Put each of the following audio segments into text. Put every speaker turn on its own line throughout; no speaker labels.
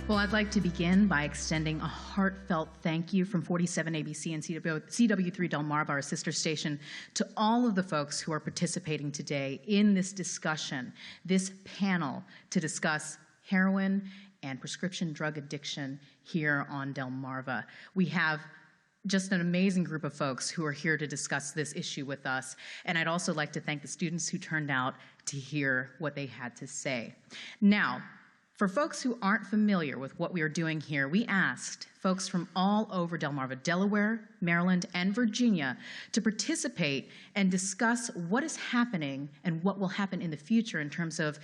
Well, I'd like to begin by extending a heartfelt thank you from 47 ABC and CW3 Delmarva, our sister station, to all of the folks who are participating today in this discussion, this panel to discuss heroin and prescription drug addiction here on Delmarva. We have just an amazing group of folks who are here to discuss this issue with us. And I'd also like to thank the students who turned out to hear what they had to say. Now, for folks who aren't familiar with what we are doing here, we asked folks from all over Delmarva, Delaware, Maryland, and Virginia to participate and discuss what is happening and what will happen in the future in terms of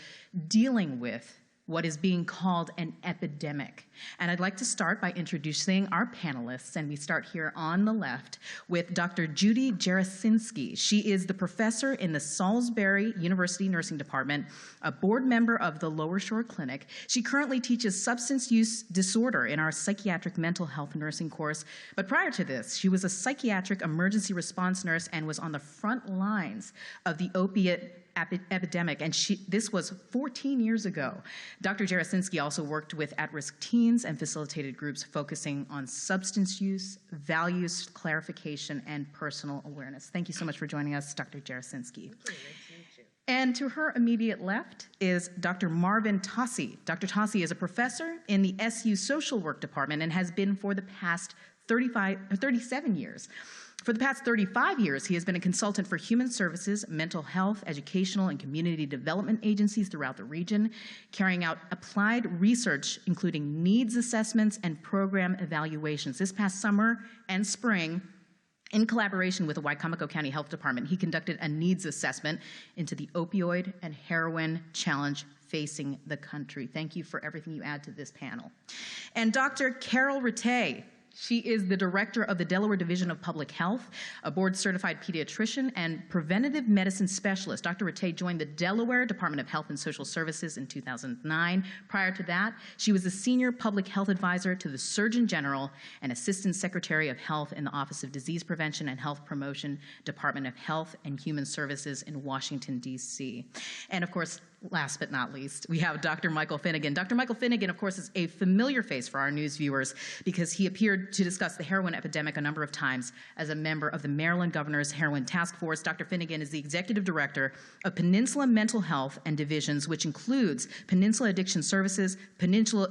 dealing with what is being called an epidemic. And I'd like to start by introducing our panelists, and we start here on the left with Dr. Judy Jarosinski. She is the professor in the Salisbury University Nursing Department, a board member of the Lower Shore Clinic. She currently teaches substance use disorder in our psychiatric mental health nursing course. But prior to this, she was a psychiatric emergency response nurse and was on the front lines of the opiate epidemic, and this was 14 years ago. Dr. Jarosinski also worked with at-risk teens and facilitated groups focusing on substance use, values clarification, and personal awareness. Thank you so much for joining us, Dr. Jarosinski. And to her immediate left is Dr. Marvin Tossi. Dr. Tossi is a professor in the SU Social Work Department and has been for the past 37 years. For the past 35 years, he has been a consultant for human services, mental health, educational, and community development agencies throughout the region, carrying out applied research, including needs assessments and program evaluations. This past summer and spring, in collaboration with the Wicomico County Health Department, he conducted a needs assessment into the opioid and heroin challenge facing the country. Thank you for everything you add to this panel. And Dr. Carol Rattay. She is the director of the Delaware Division of Public Health, a board-certified pediatrician and preventative medicine specialist. Dr. Rattay joined the Delaware Department of Health and Social Services in 2009. Prior to that, she was the senior public health advisor to the Surgeon General and Assistant Secretary of Health in the Office of Disease Prevention and Health Promotion, Department of Health and Human Services in Washington, D.C. And of course, last but not least, we have Dr. Michael Finnegan. Dr. Michael Finnegan, of course, is a familiar face for our news viewers because he appeared to discuss the heroin epidemic a number of times as a member of the Maryland Governor's Heroin Task Force. Dr. Finnegan is the executive director of Peninsula Mental Health and Divisions, which includes Peninsula Addiction Services, Peninsula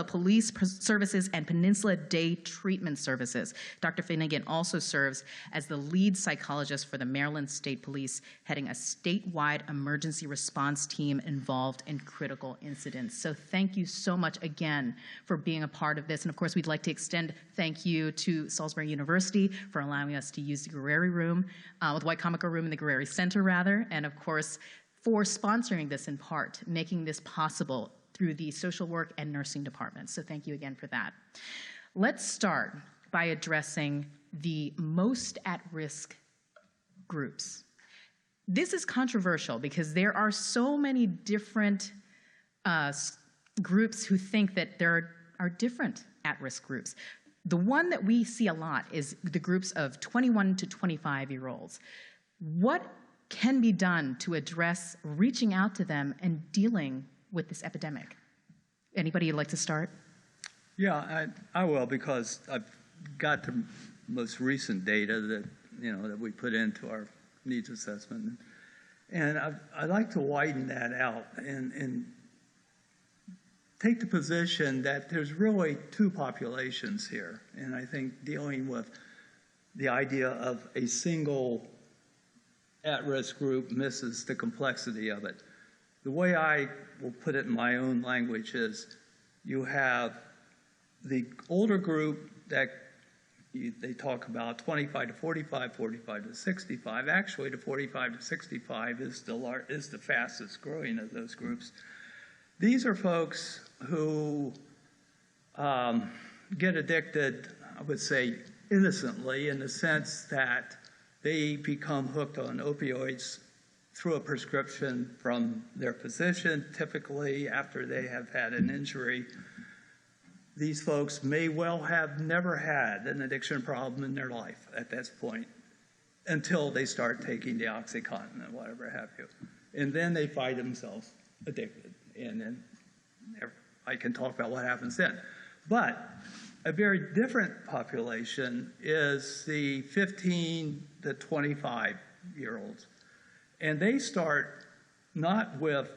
Police Services, and Peninsula Day Treatment Services. Dr. Finnegan also serves as the lead psychologist for the Maryland State Police, heading a statewide emergency response team involved in critical incidents. So thank you so much again for being a part of this. And of course, we'd like to extend thank you to Salisbury University for allowing us to use the Guerreri Room, the Wicomico Room in the Guerreri Center, rather, and of course, for sponsoring this in part, making this possible through the social work and nursing departments. So thank you again for that. Let's start by addressing the most at-risk groups. This is controversial because there are so many different groups who think that there are different at-risk groups. The one that we see a lot is the groups of 21 to 25-year-olds. What can be done to address reaching out to them and dealing with this epidemic? Anybody would like to start?
Yeah, I will, because I've got the most recent data that that we put into our needs assessment, and I'd like to widen that out and take the position that there's really two populations here. And I think dealing with the idea of a single at-risk group misses the complexity of it. The way I will put it in my own language is you have the older group that they talk about 25 to 45, 45 to 65. Actually, the 45 to 65 is the fastest growing of those groups. These are folks who get addicted, I would say, innocently, in the sense that they become hooked on opioids through a prescription from their physician, typically after they have had an injury. These folks may well have never had an addiction problem in their life at this point until they start taking the OxyContin and whatever have you. And then they find themselves addicted. And then I can talk about what happens then. But a very different population is the 15 to 25-year-olds. And they start not with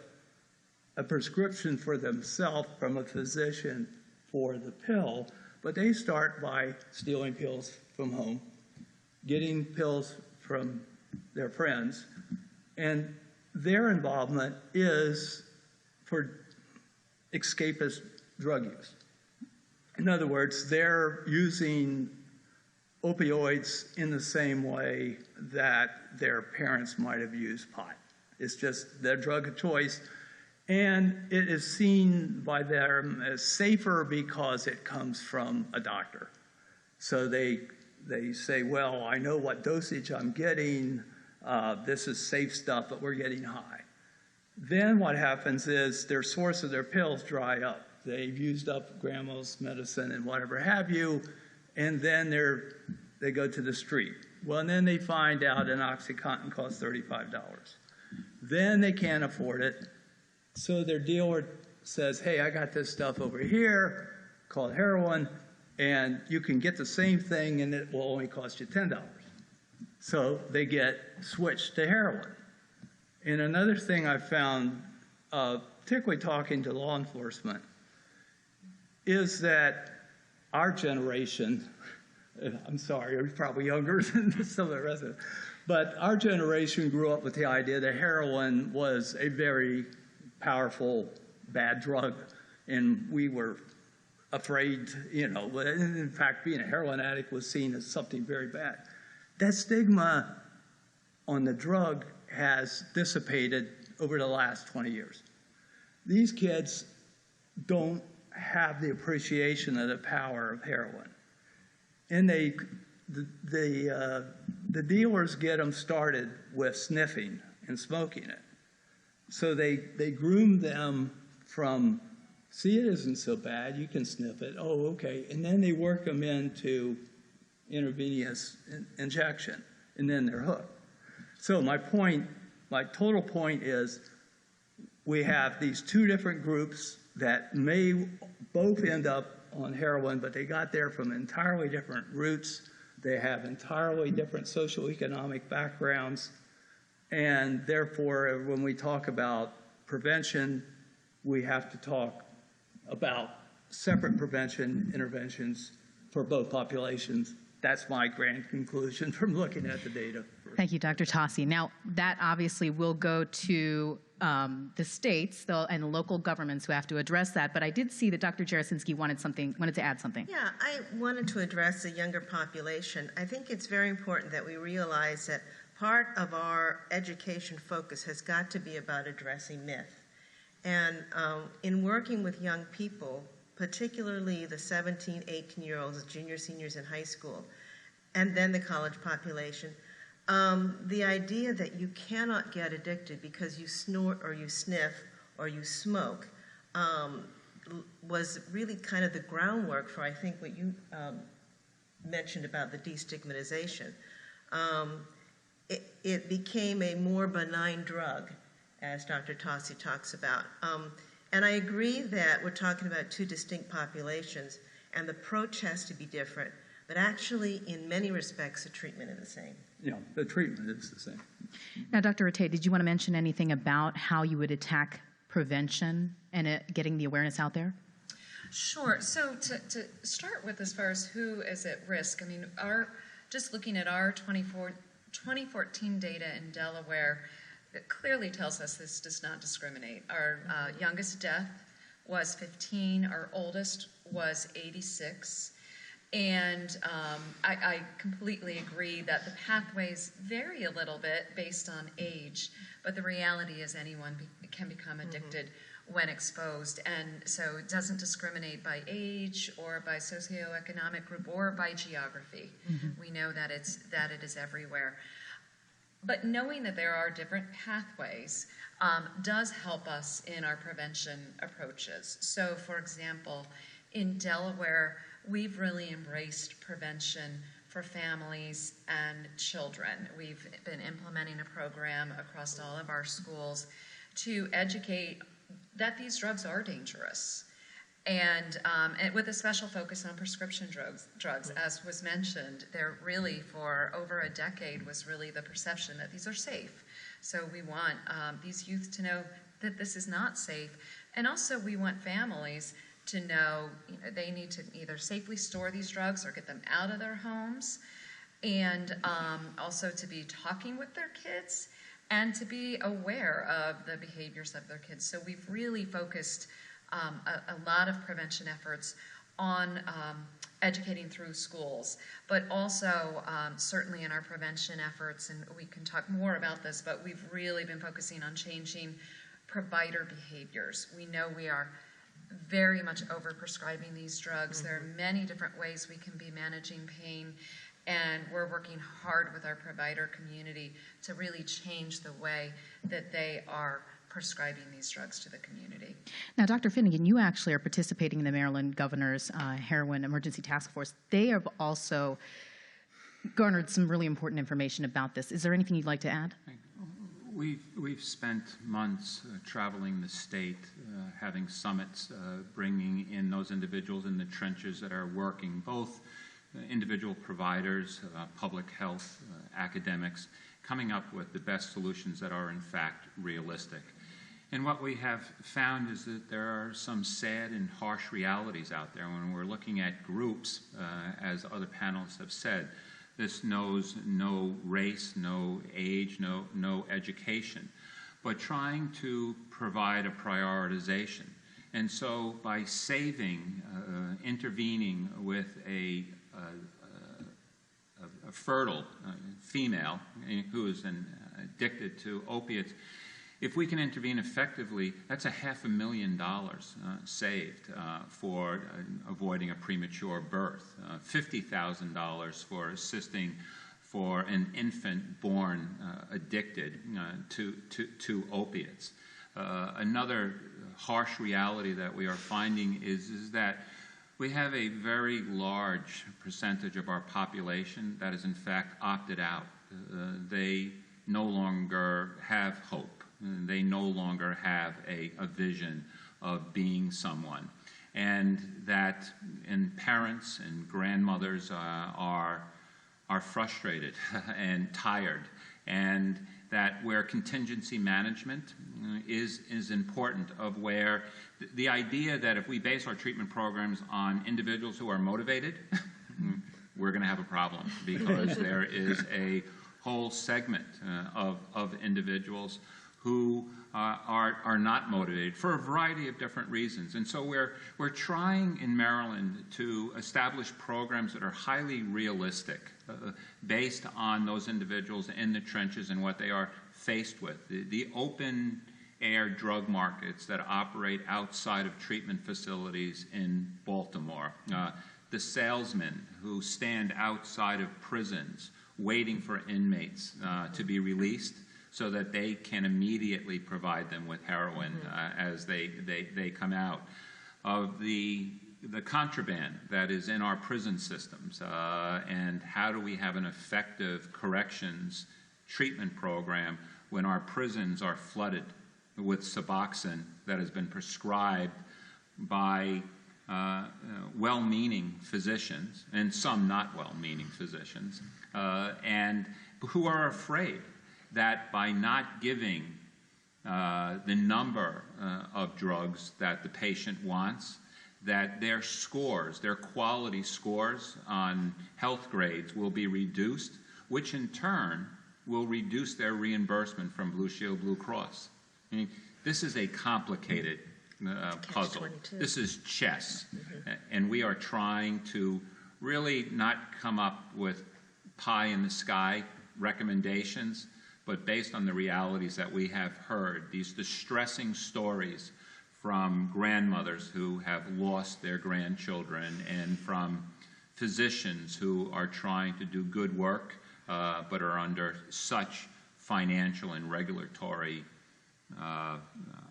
a prescription for themselves from a physician for the pill, but they start by stealing pills from home, getting pills from their friends, and their involvement is for escapist drug use. In other words, they're using opioids in the same way that their parents might have used pot. It's just their drug of choice, and it is seen by them as safer because it comes from a doctor. So they say, well, I know what dosage I'm getting, this is safe stuff, but we're getting high. Then what happens is their source of their pills dry up. They've used up grandma's medicine and whatever have you, and then they go to the street. Well, and then they find out an OxyContin costs $35. Then they can't afford it, so their dealer says, hey, I got this stuff over here called heroin, and you can get the same thing and it will only cost you $10. So they get switched to heroin. And another thing I found, particularly talking to law enforcement, is that our generation, I'm sorry, you're probably younger than some of the rest of it, but our generation grew up with the idea that heroin was a very powerful, bad drug, and we were afraid, in fact, being a heroin addict was seen as something very bad. That stigma on the drug has dissipated over the last 20 years. These kids don't have the appreciation of the power of heroin. And the dealers get them started with sniffing and smoking it. So they groom them from, see, it isn't so bad, you can sniff it, oh, okay. And then they work them into intravenous injection, and then they're hooked. So my total point is we have these two different groups that may both end up on heroin, but they got there from entirely different roots. They have entirely different socioeconomic backgrounds. And therefore, when we talk about prevention, we have to talk about separate prevention interventions for both populations. That's my grand conclusion from looking at the data.
Thank you, Dr. Tossi. Now, that obviously will go to the states and local governments who have to address that, but I did see that Dr. Jarosinski wanted to add something.
Yeah, I wanted to address the younger population. I think it's very important that we realize that part of our education focus has got to be about addressing myth. And in working with young people, particularly the 17, 18-year-olds, juniors, seniors in high school, and then the college population, the idea that you cannot get addicted because you snort or you sniff or you smoke was really kind of the groundwork for, I think, what you mentioned about the destigmatization. It became a more benign drug, as Dr. Tossi talks about. And I agree that we're talking about two distinct populations, and the approach has to be different. But actually, in many respects, the treatment is the same.
Yeah, the treatment is the same.
Now, Dr. Rattay, did you want to mention anything about how you would attack prevention and getting the awareness out there?
Sure. So to start with, as far as who is at risk, I mean, just looking at our 2014 data in Delaware, it clearly tells us this does not discriminate. Our youngest death was 15. Our oldest was 86. And I completely agree that the pathways vary a little bit based on age, but the reality is anyone can become addicted when exposed. And so it doesn't discriminate by age or by socioeconomic group or by geography. We know that it is everywhere. But knowing that there are different pathways does help us in our prevention approaches. So, for example, in Delaware, we've really embraced prevention for families and children. We've been implementing a program across all of our schools to educate that these drugs are dangerous And with a special focus on prescription drugs, as was mentioned, there really for over a decade was really the perception that these are safe. So we want these youth to know that this is not safe, and also we want families to know, they need to either safely store these drugs or get them out of their homes, and also to be talking with their kids and to be aware of the behaviors of their kids. So we've really focused a lot of prevention efforts on educating through schools, but also certainly in our prevention efforts, and we can talk more about this, but we've really been focusing on changing provider behaviors. We know we are very much overprescribing these drugs. There are many different ways we can be managing pain, and we're working hard with our provider community to really change the way that they are prescribing these drugs to the community.
Now, Dr. Finnegan, you actually are participating in the Maryland Governor's Heroin Emergency Task Force. They have also garnered some really important information about this. Is there anything you'd like to add?
We've spent months traveling the state, having summits, bringing in those individuals in the trenches that are working, both individual providers, public health, academics, coming up with the best solutions that are in fact realistic. And what we have found is that there are some sad and harsh realities out there when we're looking at groups, as other panelists have said. This knows no race, no age, no education, but trying to provide a prioritization. And so by saving, intervening with a fertile female who is addicted to opiates, if we can intervene effectively, that's $500,000 saved for avoiding a premature birth, $50,000 for assisting for an infant born addicted to opiates. Another harsh reality that we are finding is that we have a very large percentage of our population that is in fact opted out. They no longer have hope. They no longer have a vision of being someone. And parents and grandmothers are frustrated and tired. And that where contingency management is important, of where the idea that if we base our treatment programs on individuals who are motivated, we're going to have a problem, because there is a whole segment of individuals who are not motivated for a variety of different reasons. And so we're trying in Maryland to establish programs that are highly realistic, based on those individuals in the trenches and what they are faced with. The open air drug markets that operate outside of treatment facilities in Baltimore, the salesmen who stand outside of prisons waiting for inmates to be released, so that they can immediately provide them with heroin as they come out. Of the contraband that is in our prison systems, and how do we have an effective corrections treatment program when our prisons are flooded with Suboxone that has been prescribed by well-meaning physicians, and some not well-meaning physicians, and who are afraid that by not giving the number of drugs that the patient wants, that their scores, their quality scores on health grades will be reduced, which in turn will reduce their reimbursement from Blue Shield Blue Cross. I mean, this is a complicated puzzle. This is chess. And we are trying to really not come up with pie-in-the-sky recommendations, but based on the realities that we have heard, these distressing stories from grandmothers who have lost their grandchildren, and from physicians who are trying to do good work but are under such financial and regulatory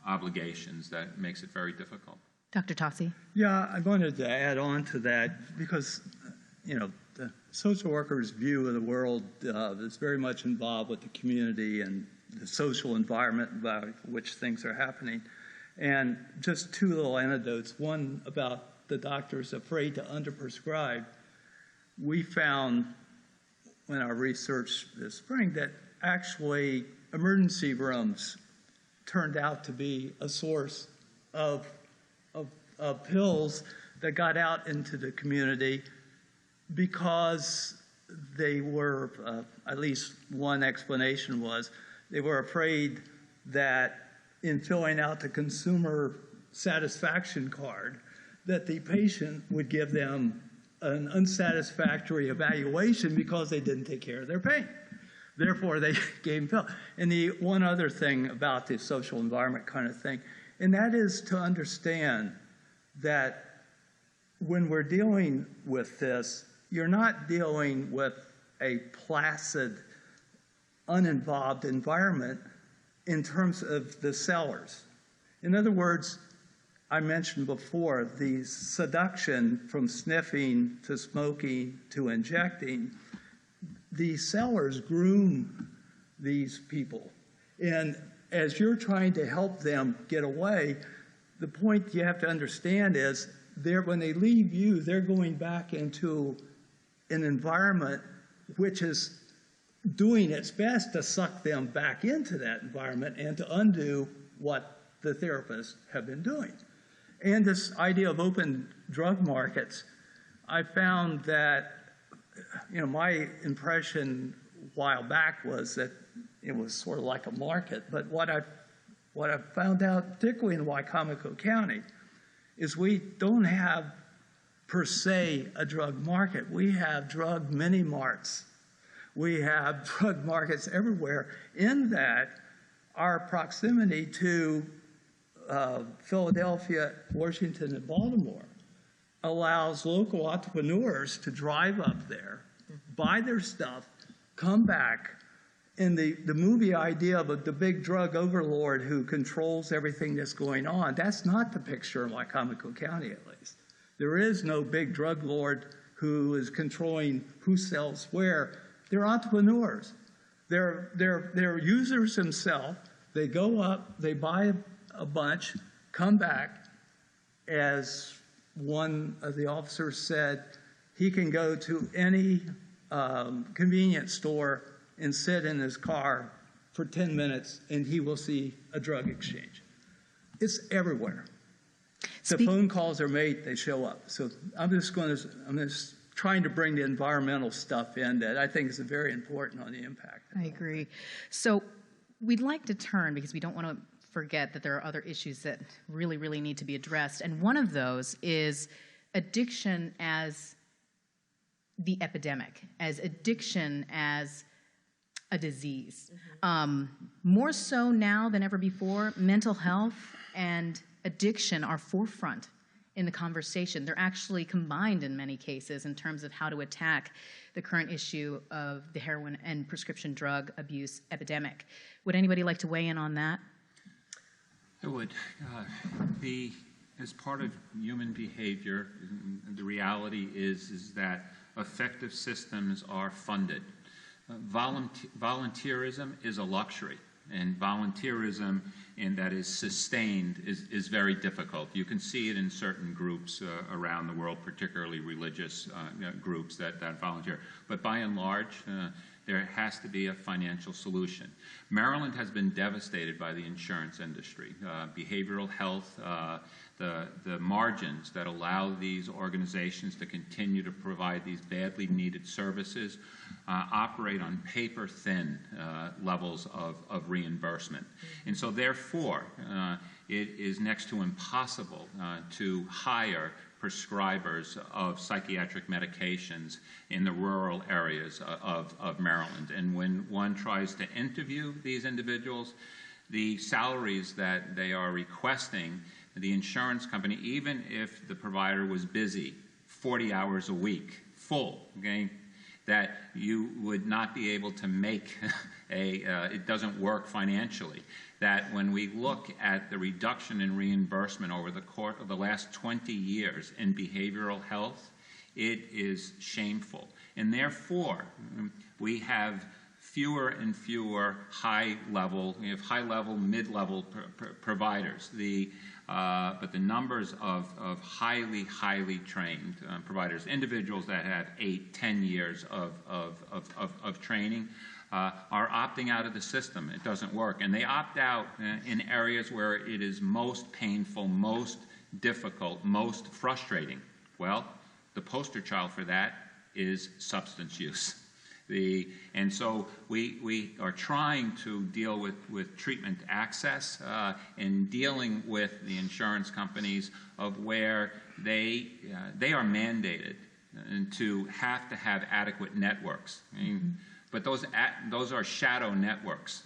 obligations that makes it very difficult.
Dr. Tossi?
Yeah, I wanted to add on to that, because, the social worker's view of the world is very much involved with the community and the social environment by which things are happening. And just two little anecdotes. One about the doctors afraid to underprescribe. We found in our research this spring that actually emergency rooms turned out to be a source of pills that got out into the community because they were, at least one explanation was, they were afraid that in filling out the consumer satisfaction card, that the patient would give them an unsatisfactory evaluation because they didn't take care of their pain. Therefore, they gave them pills. And the one other thing about the social environment kind of thing, and that is to understand that when we're dealing with this, you're not dealing with a placid, uninvolved environment in terms of the sellers. In other words, I mentioned before, the seduction from sniffing to smoking to injecting, the sellers groom these people. And as you're trying to help them get away, the point you have to understand is when they leave you, they're going back into an environment which is doing its best to suck them back into that environment and to undo what the therapists have been doing. And this idea of open drug markets, I found that, my impression a while back was that it was sort of like a market. But what I found out, particularly in Wicomico County, is we don't have per se a drug market. We have drug mini-marts. We have drug markets everywhere, in that our proximity to Philadelphia, Washington, and Baltimore allows local entrepreneurs to drive up there, buy their stuff, come back. And the movie idea of the big drug overlord who controls everything that's going on, that's not the picture in Wicomico County, at least. There is no big drug lord who is controlling who sells where. They're entrepreneurs. They're users themselves. They go up, they buy a bunch, come back. As one of the officers said, he can go to any convenience store and sit in his car for 10 minutes and he will see a drug exchange. It's everywhere. The phone calls are made, they show up. So I'm just trying to bring the environmental stuff in that I think is very important on the impact.
I agree. So we'd like to turn, because we don't want to forget that there are other issues that really, really need to be addressed. And one of those is addiction as the epidemic, as addiction as a disease. More so now than ever before, mental health and addiction are forefront in the conversation. They're actually combined in many cases in terms of how to attack the current issue of the heroin and prescription drug abuse epidemic. Would anybody like to weigh in on that?
I would. As part of human behavior, the reality is that effective systems are funded. Volunteerism is a luxury, and volunteerism that is sustained is very difficult. You can see it in certain groups around the world, particularly religious groups that volunteer. But by and large, there has to be a financial solution. Maryland has been devastated by the insurance industry. Behavioral health, the margins that allow these organizations to continue to provide these badly needed services operate on paper-thin levels of reimbursement. And so therefore, it is next to impossible to hire prescribers of psychiatric medications in the rural areas of Maryland. And when one tries to interview these individuals, the salaries that they are requesting, the insurance company, even if the provider was busy 40 hours a week, full, okay, that you would not be able to make it doesn't work financially. That when we look at the reduction in reimbursement over the course of the last 20 years in behavioral health, it is shameful. And therefore, we have fewer and fewer high-level, we have high-level, mid-level providers. But the numbers of highly trained providers, individuals that have 8, 10 years of training, are opting out of the system. It doesn't work. And they opt out in areas where it is most painful, most difficult, most frustrating. Well, the poster child for that is substance use. And so we are trying to deal with treatment access and dealing with the insurance companies of where they are mandated to have adequate networks. I mean, but those are shadow networks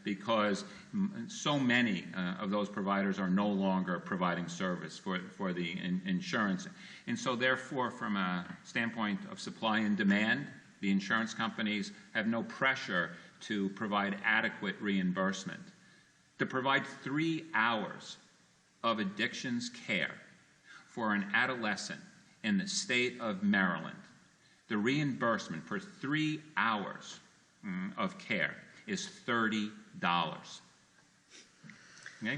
because so many of those providers are no longer providing service for the insurance. And so therefore, from a standpoint of supply and demand, the insurance companies have no pressure to provide adequate reimbursement. To provide 3 hours of addictions care for an adolescent in the state of Maryland, the reimbursement for 3 hours of care is $30. Okay?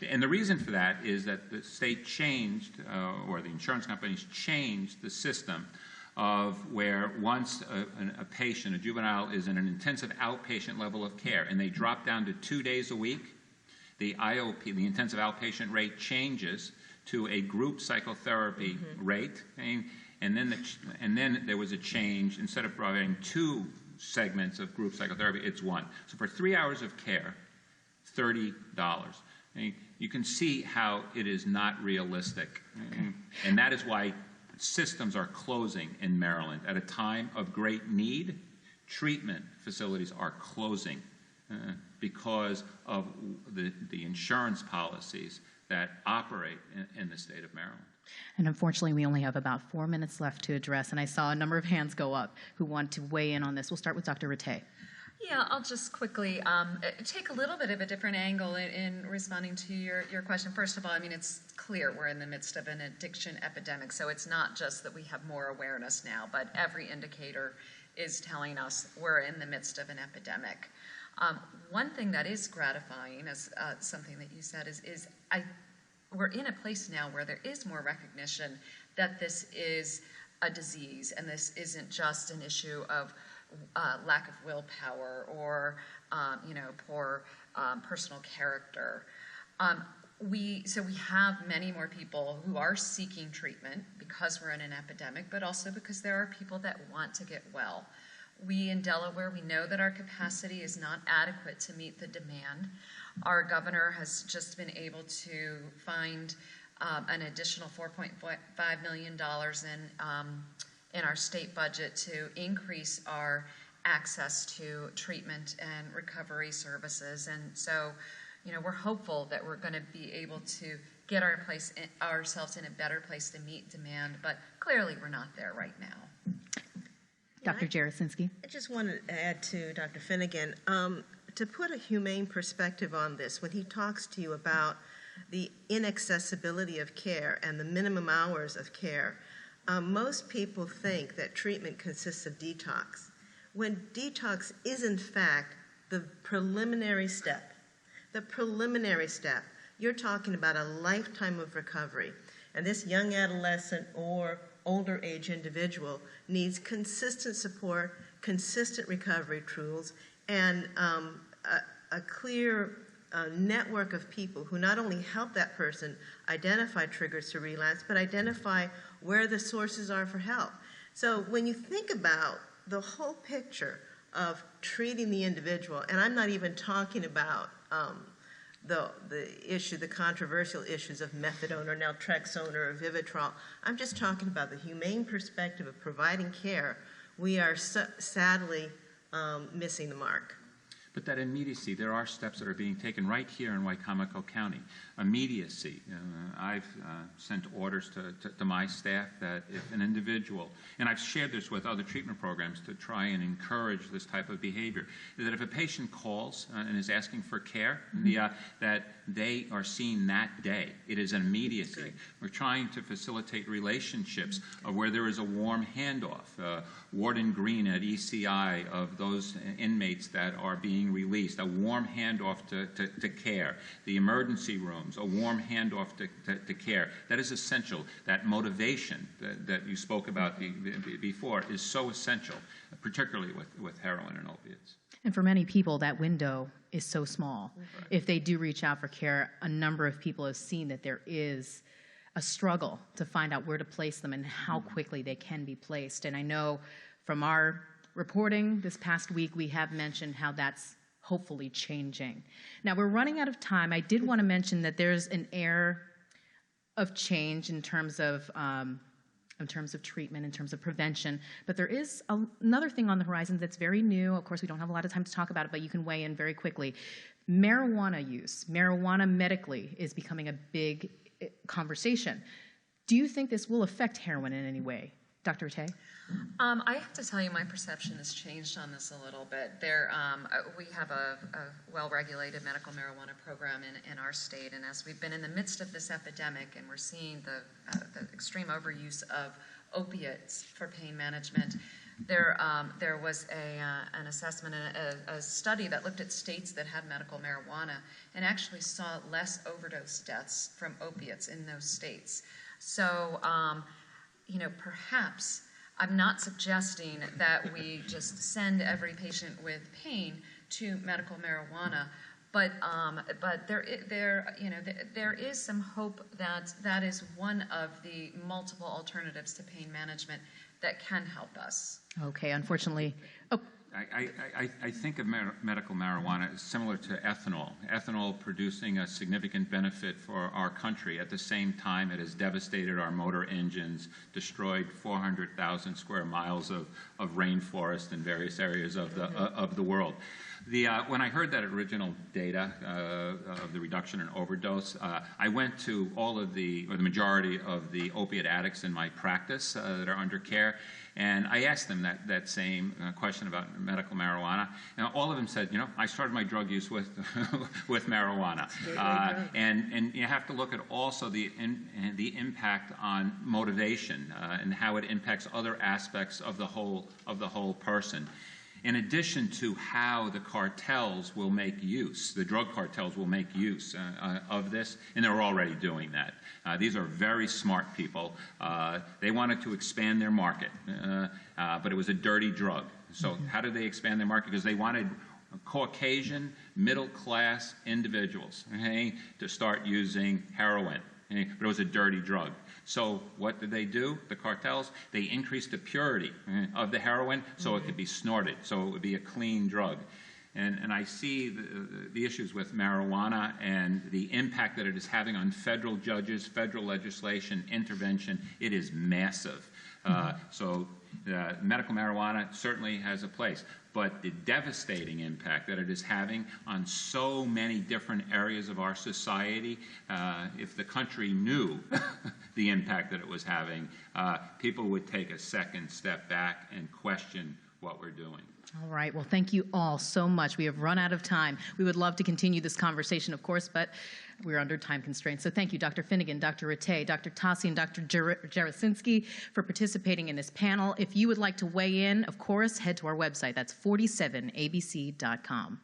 And the reason for that is that the state changed, or the insurance companies changed the system of where once a patient, a juvenile, is in an intensive outpatient level of care, and they drop down to 2 days a week, the IOP, the intensive outpatient rate, changes to a group psychotherapy rate. And then there was a change. Instead of providing 2 segments of group psychotherapy, it's 1. So for 3 hours of care, $30. You can see how it is not realistic. And that is why systems are closing in Maryland. At a time of great need, treatment facilities are closing because of the insurance policies that operate in the state of Maryland.
And unfortunately, we only have about 4 minutes left to address, and I saw a number of hands go up who want to weigh in on this. We'll start with Dr. Rattay.
Yeah, I'll just quickly take a little bit of a different angle in responding to your question. First of all, I mean, it's clear we're in the midst of an addiction epidemic, so it's not just that we have more awareness now, but every indicator is telling us we're in the midst of an epidemic. One thing that is gratifying, as something that you said, is we're in a place now where there is more recognition that this is a disease and this isn't just an issue of lack of willpower or poor personal character. So we have many more people who are seeking treatment because we're in an epidemic, but also because there are people that want to get well. We in Delaware, we know that our capacity is not adequate to meet the demand. Our governor has just been able to find an additional $4.5 million in our state budget to increase our access to treatment and recovery services. And so, we're hopeful that we're going to be able to get ourselves in a better place to meet demand, but clearly we're not there right now.
Dr. Jarosinski.
I just wanted to add to Dr. Finnegan, to put a humane perspective on this, when he talks to you about the inaccessibility of care and the minimum hours of care, most people think that treatment consists of detox, when detox is in fact the preliminary step. The preliminary step. You're talking about a lifetime of recovery, and this young adolescent or older age individual needs consistent support, consistent recovery tools, and a clear network of people who not only help that person identify triggers to relapse, but identify where the sources are for help. So when you think about the whole picture of treating the individual, and I'm not even talking about the controversial issues of methadone or naltrexone or Vivitrol. I'm just talking about the humane perspective of providing care. We are sadly missing the mark.
but that immediacy, there are steps that are being taken right here in Wicomico County. Immediacy. I've sent orders to my staff that if an individual, and I've shared this with other treatment programs to try and encourage this type of behavior, that if a patient calls and is asking for care, that they are seen that day. It is an immediacy. Good. We're trying to facilitate relationships where there is a warm handoff. Warden Green at ECI of those inmates that are being released, a warm handoff to care. The emergency rooms, a warm handoff to care. That is essential. That motivation that you spoke about before is so essential, particularly with heroin and opiates.
And for many people, that window is so small. Right. If they do reach out for care, a number of people have seen that there is a struggle to find out where to place them and how quickly they can be placed. And I know from our reporting this past week, we have mentioned how that's hopefully changing. Now, we're running out of time. I did want to mention that there's an air of change in terms of treatment, in terms of prevention, but there is another thing on the horizon that's very new. Of course, we don't have a lot of time to talk about it, but you can weigh in very quickly. Marijuana use, marijuana medically, is becoming a big conversation. Do you think this will affect heroin in any way? Dr. Rattay?
I have to tell you, my perception has changed on this a little bit. We have a well-regulated medical marijuana program in our state, and as we've been in the midst of this epidemic and we're seeing the extreme overuse of opiates for pain management, there was an assessment, a study that looked at states that had medical marijuana and actually saw less overdose deaths from opiates in those states. So, perhaps I'm not suggesting that we just send every patient with pain to medical marijuana, but there is some hope that is one of the multiple alternatives to pain management that can help us.
Okay, unfortunately. Oh.
I think of medical marijuana as similar to ethanol. Ethanol producing a significant benefit for our country. At the same time, it has devastated our motor engines, destroyed 400,000 square miles of rainforest in various areas of the world. When I heard that original data of the reduction in overdose, I went to the majority of the opiate addicts in my practice that are under care, and I asked them that same question about medical marijuana, and all of them said, I started my drug use with marijuana, and you have to look at also the impact on motivation and how it impacts other aspects of the whole person. In addition to how the cartels will make use, the drug cartels will make use of this, and they're already doing that. These are very smart people. They wanted to expand their market, but it was a dirty drug. So how did they expand their market? Because they wanted Caucasian, middle-class individuals to start using heroin, but it was a dirty drug. So what did they do, the cartels? They increased the purity of the heroin so it could be snorted, so it would be a clean drug. And I see the issues with marijuana and the impact that it is having on federal judges, federal legislation, intervention. It is massive. So medical marijuana certainly has a place. But the devastating impact that it is having on so many different areas of our society, if the country knew the impact that it was having, people would take a second step back and question what we're doing.
All right. Well, thank you all so much. We have run out of time. We would love to continue this conversation, of course, but we're under time constraints. So thank you, Dr. Finnegan, Dr. Rattay, Dr. Tassi, and Dr. Jarasinski for participating in this panel. If you would like to weigh in, of course, head to our website. That's 47abc.com.